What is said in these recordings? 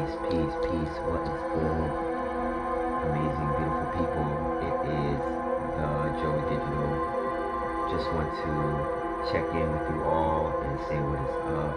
Peace. What is good? Amazing, beautiful people. It is the Joey Digital. Just want to check in with you all and say what is up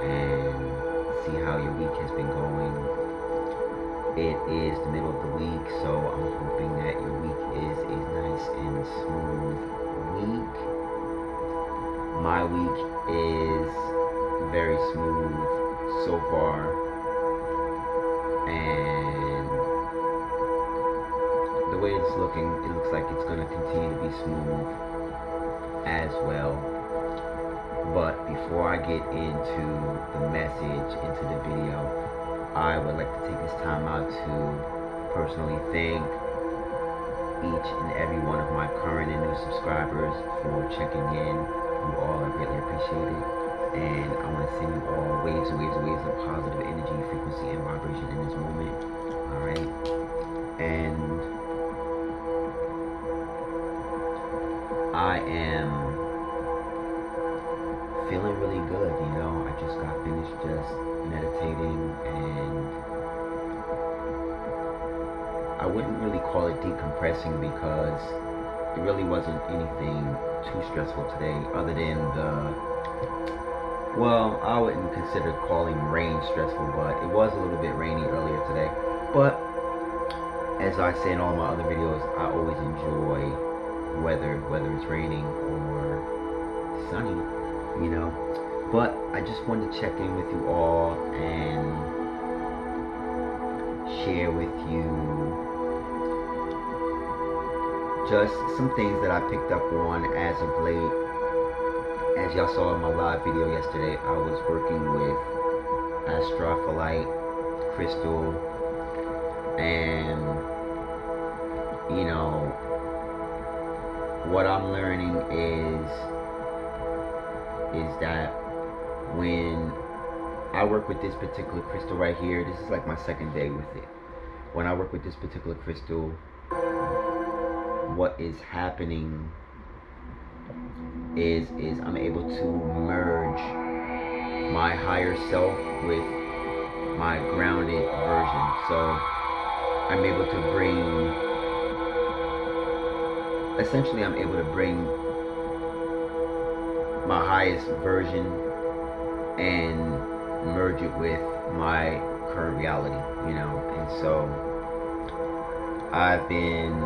and see how your week has been going. It is the middle of the week, so I'm hoping that your week is a nice and smooth week. My week is very smooth so far, and the way it's looking, it looks like it's going to continue to be smooth as well. But before I get into the message, into the video, I would like to take this time out to personally thank each and every one of my current and new subscribers for checking in. You all are greatly appreciated, and I want to send you all waves and waves and waves of positive energy, frequency, and vibration in this moment. Alright? And I am feeling really good, you know. I just got finished just meditating, and I wouldn't really call it decompressing because it really wasn't anything too stressful today, other than well, I wouldn't consider calling rain stressful, but it was a little bit rainy earlier today. But as I say in all my other videos, I always enjoy weather, whether it's raining or sunny, you know. But I just wanted to check in with you all and share with you just some things that I picked up on as of late. As y'all saw in my live video yesterday, I was working with ASTROPHYLLITE crystal, and you know, what I'm learning is that when I work with this particular crystal right here, this is like my second day with it. When I work with this particular crystal, what is happening is I'm able to merge my higher self with my grounded version. So I'm able to bring my highest version and merge it with my current reality, you know. And so I've been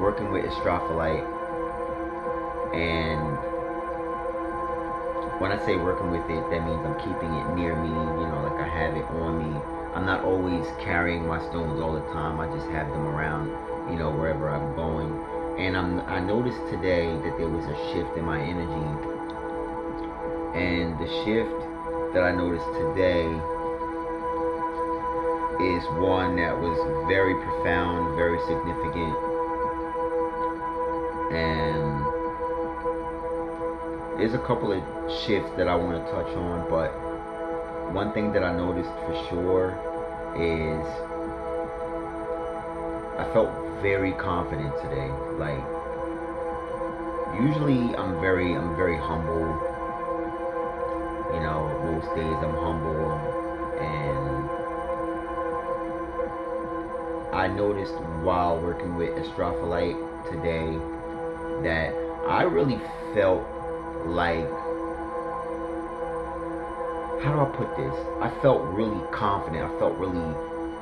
working with ASTROPHYLLITE, and when I say working with it, that means I'm keeping it near me, you know, like I have it on me. I'm not always carrying my stones all the time. I just have them around, you know, wherever I'm going. And I noticed today that there was a shift in my energy, and the shift that I noticed today is one that was very profound, very significant, and there's a couple of shifts that I want to touch on. But one thing that I noticed for sure is I felt very confident today. Like, usually I'm very humble, you know. Most days I'm humble, and I noticed while working with ASTROPHYLLITE today that I really felt like, how do I put this? I felt really confident. I felt really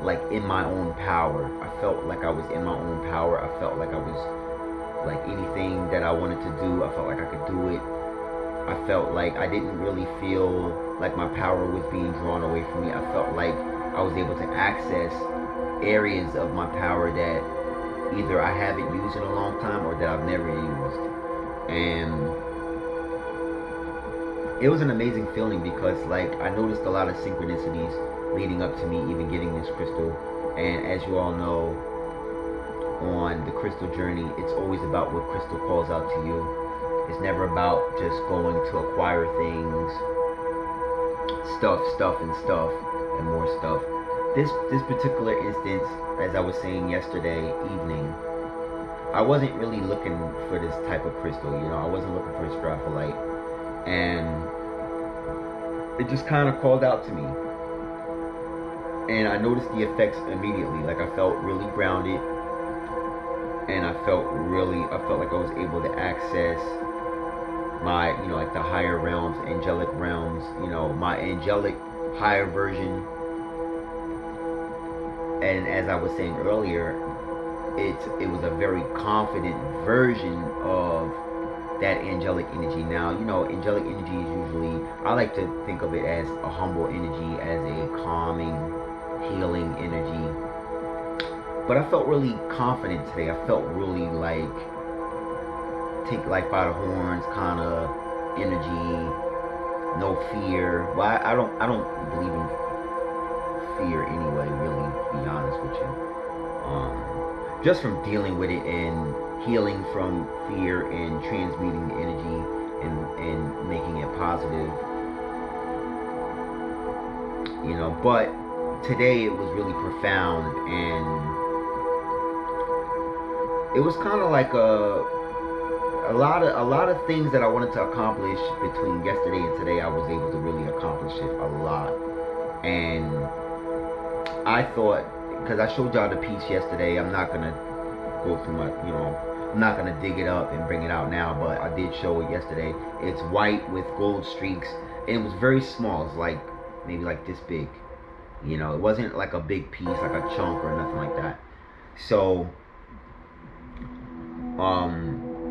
like in my own power. I felt like I was in my own power. I felt like I was like anything that I wanted to do, I felt like I could do it. I felt like I didn't really feel like my power was being drawn away from me. I felt like I was able to access areas of my power that either I haven't used in a long time or that I've never used. And it was an amazing feeling because, like, I noticed a lot of synchronicities leading up to me even getting this crystal. And as you all know, on the crystal journey, it's always about what crystal calls out to you. It's never about just going to acquire things, stuff and more stuff. This particular instance, as I was saying yesterday evening, I wasn't really looking for this type of crystal, you know. I wasn't looking for ASTROPHYLLITE, and it just kind of called out to me. And I noticed the effects immediately. Like, I felt really grounded, and I felt like I was able to access my, like the higher realms, angelic realms, my angelic higher version. And as I was saying earlier, it was a very confident version of that angelic energy. Now, angelic energy is usually, I like to think of it as a humble energy, as a calming, healing energy. But I felt really confident today. I felt really like take life by the horns kind of energy. No fear. Well, I don't believe in fear anyway, really, to be honest with you. Just from dealing with it and healing from fear and transmuting the energy and making it positive. But today it was really profound, and it was kind of like a lot of things that I wanted to accomplish between yesterday and today. I was able to really accomplish it a lot. And I thought, because I showed y'all the piece yesterday, I'm not gonna go through my, I'm not gonna dig it up and bring it out now, but I did show it yesterday. It's white with gold streaks, and it was very small. It's like maybe like this big. It wasn't like a big piece, like a chunk or nothing like that. So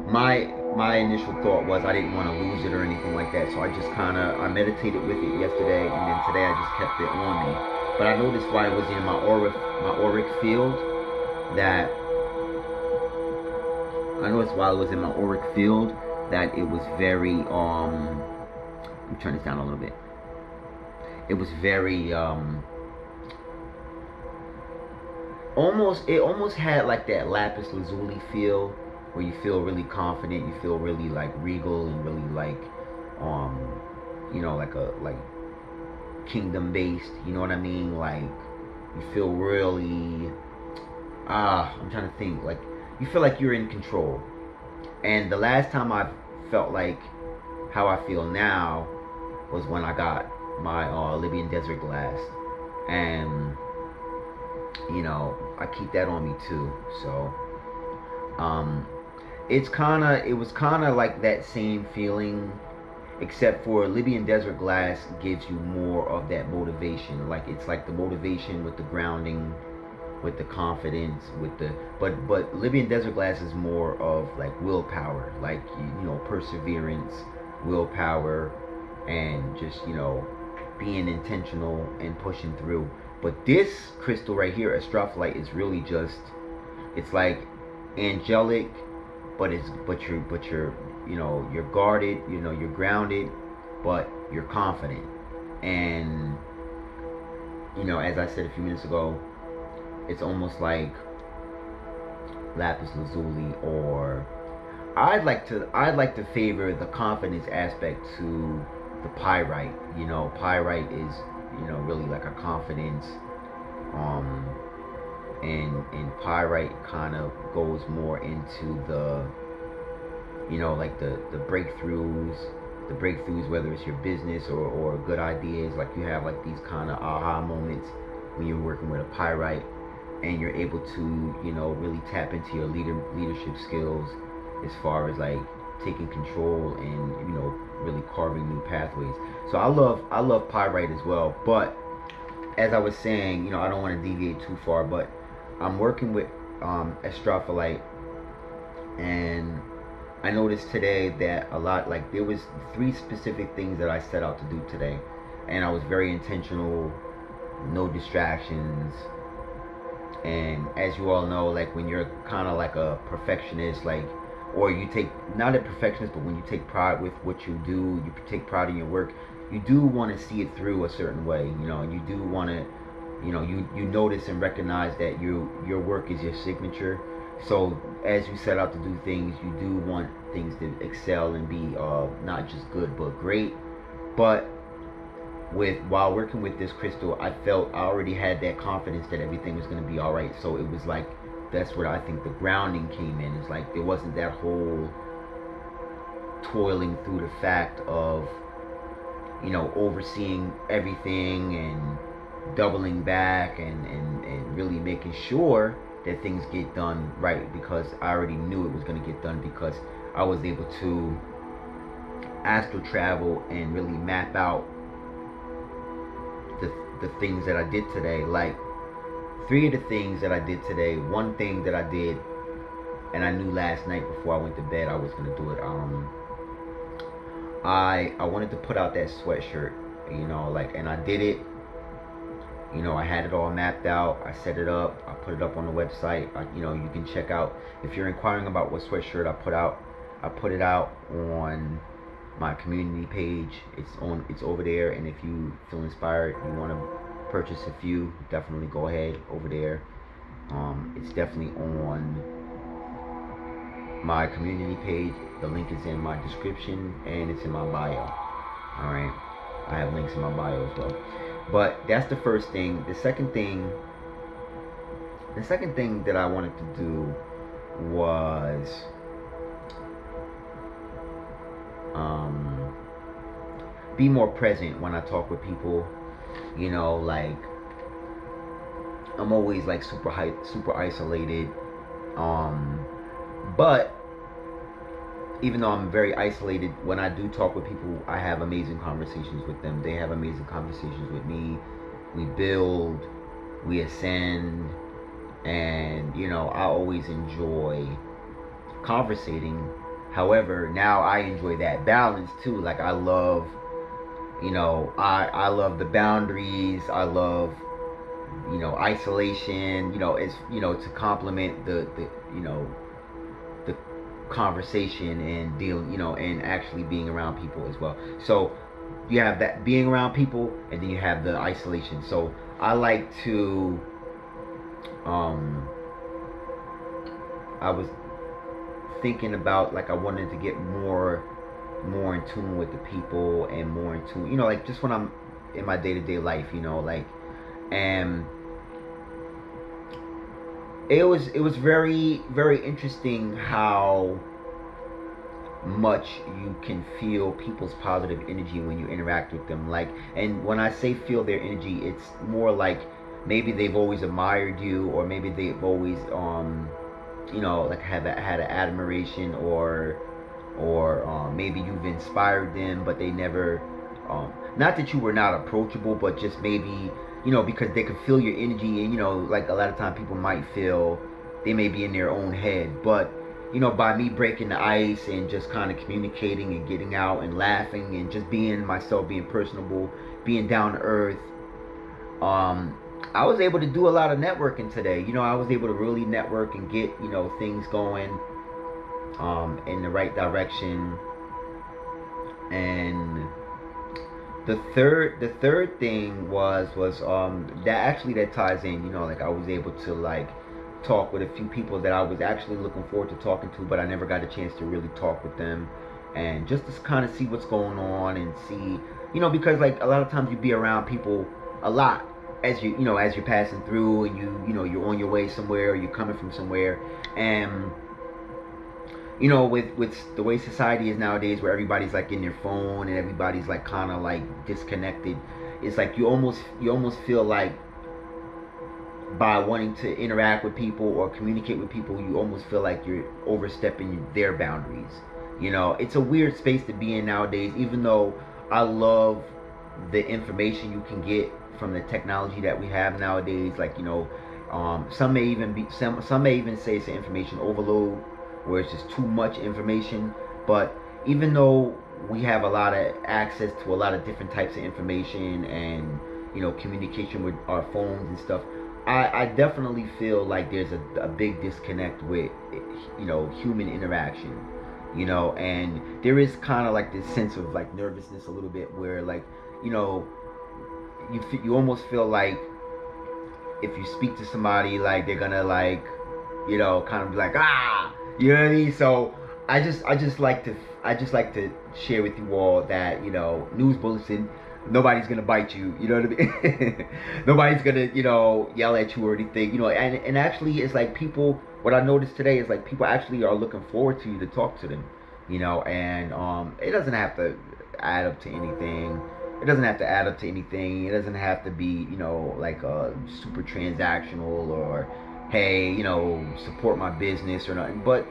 my initial thought was I didn't want to lose it or anything like that, so I just I meditated with it yesterday, and then today I just kept it on me. But I noticed while it was in my auric field that it was very let me turn this down a little bit. It was very it almost had like that lapis lazuli feel, where you feel really confident, you feel really like regal and really like like kingdom based, you know what I mean? Like you feel really I'm trying to think, like you feel like you're in control. And the last time I felt like how I feel now was when I got my Libyan desert glass, and I keep that on me too. So it was kind of like that same feeling, except for Libyan desert glass gives you more of that motivation. Like it's like the motivation with the grounding, with the confidence, with the but Libyan desert glass is more of like willpower, like perseverance, willpower, and just being intentional and pushing through. But this crystal right here, ASTROPHYLLITE, is really just, it's like angelic, but you're you're guarded, you're grounded, but you're confident. And as I said a few minutes ago, it's almost like lapis lazuli, or I'd like to favor the confidence aspect to the pyrite. Pyrite is really like a confidence, and pyrite kind of goes more into the like the breakthroughs, whether it's your business or good ideas. Like you have like these kind of aha moments when you're working with a pyrite, and you're able to really tap into your leadership skills, as far as like taking control and really carving new pathways. So I love pyrite as well. But as I was saying, I don't want to deviate too far, but I'm working with ASTROPHYLLITE, and I noticed today that a lot, like there was 3 specific things that I set out to do today, and I was very intentional, no distractions. And as you all know, like when you're kind of like a perfectionist, like, or you take, not a perfectionist, but when you take pride with what you do, you take pride in your work, you do want to see it through a certain way, and you do want to, you notice and recognize that your work is your signature. So as you set out to do things, you do want things to excel and be not just good but great. But while working with this crystal, I felt I already had that confidence that everything was going to be all right. So it was like, that's where I think the grounding came in. It's like there wasn't that whole toiling through the fact of overseeing everything and doubling back and really making sure that things get done right, because I already knew it was going to get done, because I was able to astral travel and really map out the things that I did today. Like 3 of the things that I did today, one thing that I did and I knew last night before I went to bed I was going to do it. I wanted to put out that sweatshirt, you know, like, and I did it. You know, I had it all mapped out. I set it up. I put it up on the website. You know, you can check out, if you're inquiring about what sweatshirt I put out, I put it out on my community page. It's over there. And if you feel inspired, you want to purchase a few, definitely go ahead over there. It's definitely on my community page. The link is in my description and it's in my bio. All right, I have links in my bio as well. But that's the first thing. The second thing that I wanted to do was be more present when I talk with people. You know, like, I'm always like super isolated. But even though I'm very isolated, when I do talk with people, I have amazing conversations with them. They have amazing conversations with me. We build, we ascend, and, you know, I always enjoy conversating. However, now I enjoy that balance too. Like, I love, you know, I love the boundaries. I love, you know, isolation. You know, it's, you know, to complement the you know, the conversation and dealing, you know, and actually being around people as well. So you have that being around people, and then you have the isolation. So I like to I was thinking about, like, I wanted to get more in tune with the people, and more in tune, you know, like, just when I'm in my day-to-day life, you know, like, and it was very, very interesting how much you can feel people's positive energy when you interact with them. Like, and when I say feel their energy, it's more like maybe they've always admired you, or maybe they've always you know, like, had an admiration, or maybe you've inspired them, but they never not that you were not approachable, but just maybe, you know, because they could feel your energy. And, you know, like, a lot of time people might feel they may be in their own head, but, you know, by me breaking the ice and just kind of communicating and getting out and laughing and just being myself, being personable, being down to earth, I was able to do a lot of networking today. You know, I was able to really network and get, you know, things going in the right direction. And the third thing was that ties in, you know, like, I was able to, like, talk with a few people that I was actually looking forward to talking to, but I never got a chance to really talk with them, and just to kind of see what's going on, and see, you know, because, like, a lot of times you be around people a lot as you know, as you're passing through, and you know, you're on your way somewhere, or you're coming from somewhere. And, you know, with the way society is nowadays, where everybody's, like, in their phone, and everybody's, like, kind of, like, disconnected, it's like you almost feel like, by wanting to interact with people or communicate with people, you almost feel like you're overstepping their boundaries. You know, it's a weird space to be in nowadays, even though I love the information you can get from the technology that we have nowadays. Like, you know, some may even say it's an information overload, where it's just too much information. But even though we have a lot of access to a lot of different types of information, and, you know, communication with our phones and stuff, I definitely feel like there's a big disconnect with, you know, human interaction, you know. And there is kind of like this sense of, like, nervousness a little bit, where, like, you know, you almost feel like if you speak to somebody, like, they're gonna, like, you know, kind of be like, ah, you know what I mean? So I just like to share with you all that, you know, news bulletin, nobody's gonna bite you, you know what I mean? Nobody's gonna, you know, yell at you or anything, you know. And actually, it's like, people, what I noticed today is, like, people actually are looking forward to you to talk to them, you know. And it doesn't have to add up to anything, It doesn't have to add up to anything. It doesn't have to be, you know, like super transactional, or hey, you know, support my business or nothing. But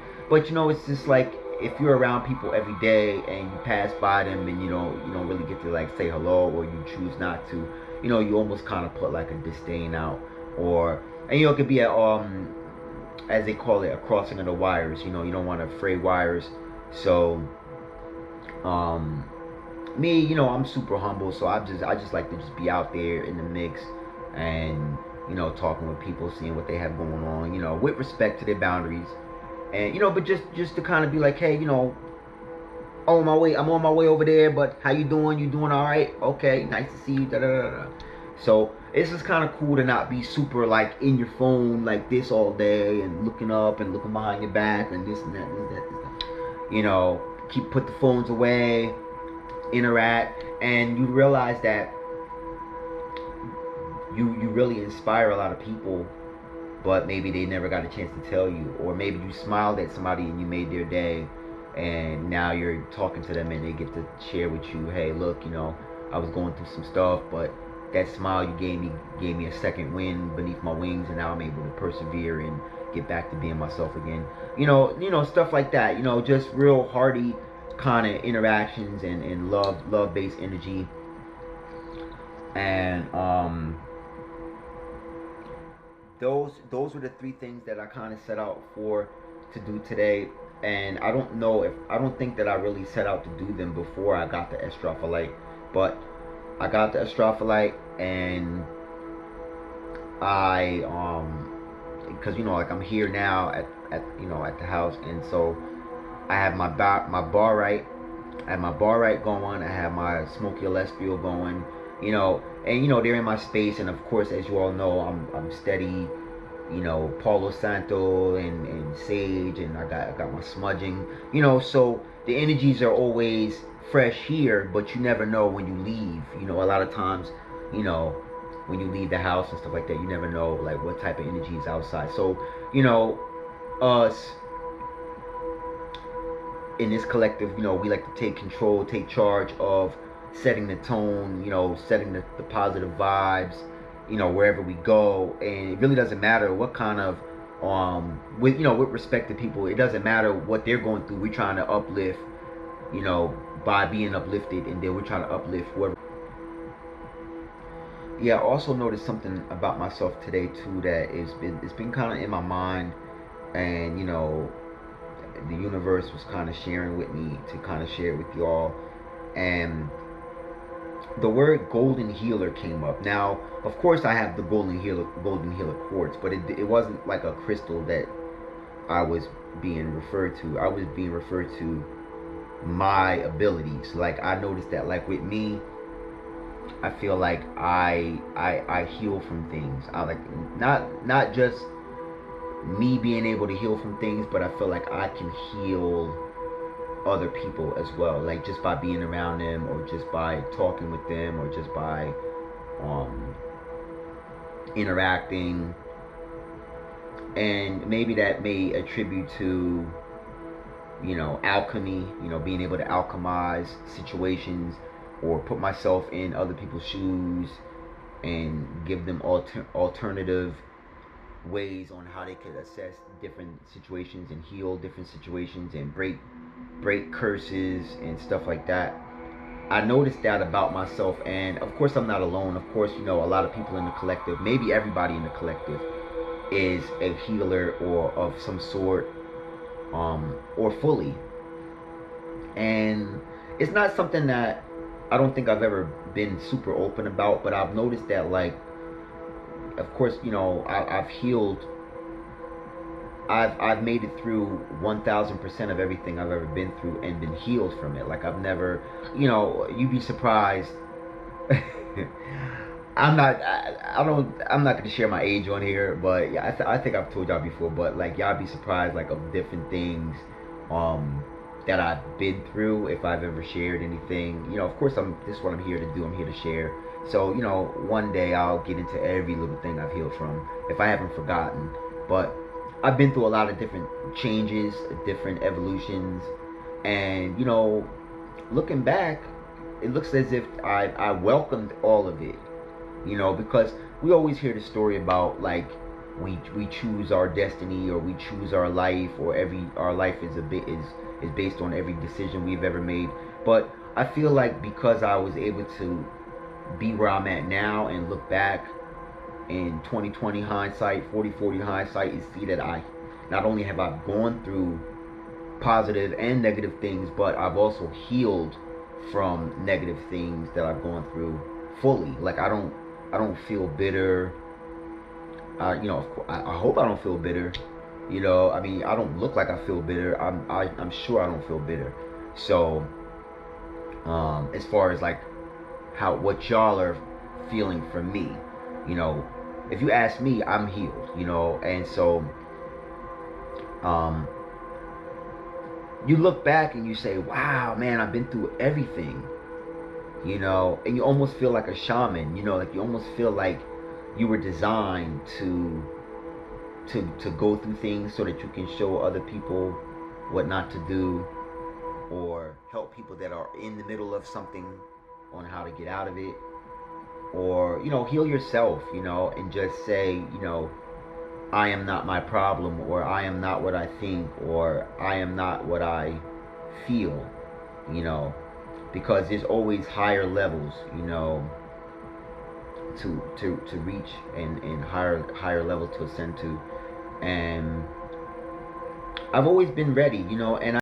you know, it's just like if you're around people every day and you pass by them and you don't really get to like say hello, or you choose not to, you know, you almost kind of put like a disdain out, or and you know, it could be a as they call it, a crossing of the wires. You know, you don't want to fray wires. So me, you know, I'm super humble, so I just like to just be out there in the mix, and you know, talking with people, seeing what they have going on, you know, with respect to their boundaries, and you know, but just to kind of be like, hey, you know, I'm on my way over there, but how you doing? You doing all right? Okay, nice to see you. Da da da da. So it's just kind of cool to not be super like in your phone like this all day and looking up and looking behind your back and this and that, this, that, this, that. You know, put the phones away, interact, and you realize that you really inspire a lot of people, but maybe they never got a chance to tell you, or maybe you smiled at somebody and you made their day, and now you're talking to them and they get to share with you, hey, look, you know, I was going through some stuff, but that smile you gave me a second wind beneath my wings, and now I'm able to persevere and get back to being myself again. You know, stuff like that. You know, just real hearty kind of interactions and love-based energy. And those were the three things that I kind of set out to do today. And I don't think that I really set out to do them before I got the ASTROPHYLLITE, but I got the ASTROPHYLLITE, and I because you know, like I'm here now at you know, at the house, and so I have my barite. I have my barite going. I have my smoky celestial going. You know, and you know, they're in my space, and of course, as you all know, I'm steady. You know, Palo Santo and sage, and I got my smudging. You know, so the energies are always fresh here, but you never know when you leave. You know, a lot of times, you know, when you leave the house and stuff like that, you never know like what type of energy is outside. So, you know, us in this collective, you know, we like to take control, take charge of setting the tone, you know, setting the positive vibes, you know, wherever we go. And it really doesn't matter what kind of with respect to people, it doesn't matter what they're going through. We're trying to uplift, you know, by being uplifted, and then we're trying to uplift whoever. Yeah, I also noticed something about myself today too, that it's been kind of in my mind, and you know, the universe was kind of sharing with me to kind of share with y'all, and the word golden healer came up. Now, of course, I have the golden healer quartz, but it wasn't like a crystal that I was being referred to. I was being referred to my abilities. Like, I noticed that, like with me, I feel like I heal from things. I like not just me being able to heal from things, but I feel like I can heal other people as well, like just by being around them, or just by talking with them, or just by interacting. And maybe that may attribute to, you know, alchemy, you know, being able to alchemize situations, or put myself in other people's shoes and give them alternative ways on how they could assess different situations and heal different situations and break curses and stuff like that. I noticed that about myself, and of course I'm not alone. Of course, you know, a lot of people in the collective, maybe everybody in the collective, is a healer or of some sort, or fully. And it's not something that I don't think I've ever been super open about, but I've noticed that, like, of course, you know, I've healed. I've made it through 1,000% of everything I've ever been through and been healed from it. Like, I've never, you know, you'd be surprised. I'm not gonna share my age on here, but yeah, I think I've told y'all before. But like, y'all be surprised, like, of different things that I've been through, if I've ever shared anything. You know, of course, this is what I'm here to do. I'm here to share. So, you know, one day I'll get into every little thing I've healed from, if I haven't forgotten. But I've been through a lot of different changes, different evolutions, and, you know, looking back, it looks as if I welcomed all of it, you know, because we always hear the story about like we choose our destiny, or we choose our life, or our life is based on every decision we've ever made. But I feel like because I was able to be where I'm at now and look back in 2020 hindsight, 40/40 hindsight, and see that I not only have I gone through positive and negative things, but I've also healed from negative things that I've gone through fully. Like I don't feel bitter. You know, of course, I hope I don't feel bitter. You know, I mean, I don't look like I feel bitter. I'm sure I don't feel bitter. So, as far as like what y'all are feeling from me, you know, if you ask me, I'm healed. You know, and so, you look back and you say, wow, man, I've been through everything, you know, and you almost feel like a shaman, you know, like you almost feel like you were designed to go through things so that you can show other people what not to do, or help people that are in the middle of something on how to get out of it, or, you know, heal yourself, you know, and just say, you know, I am not my problem, or I am not what I think, or I am not what I feel, you know, because there's always higher levels, you know, to reach, and higher levels to ascend to. And I've always been ready, you know, and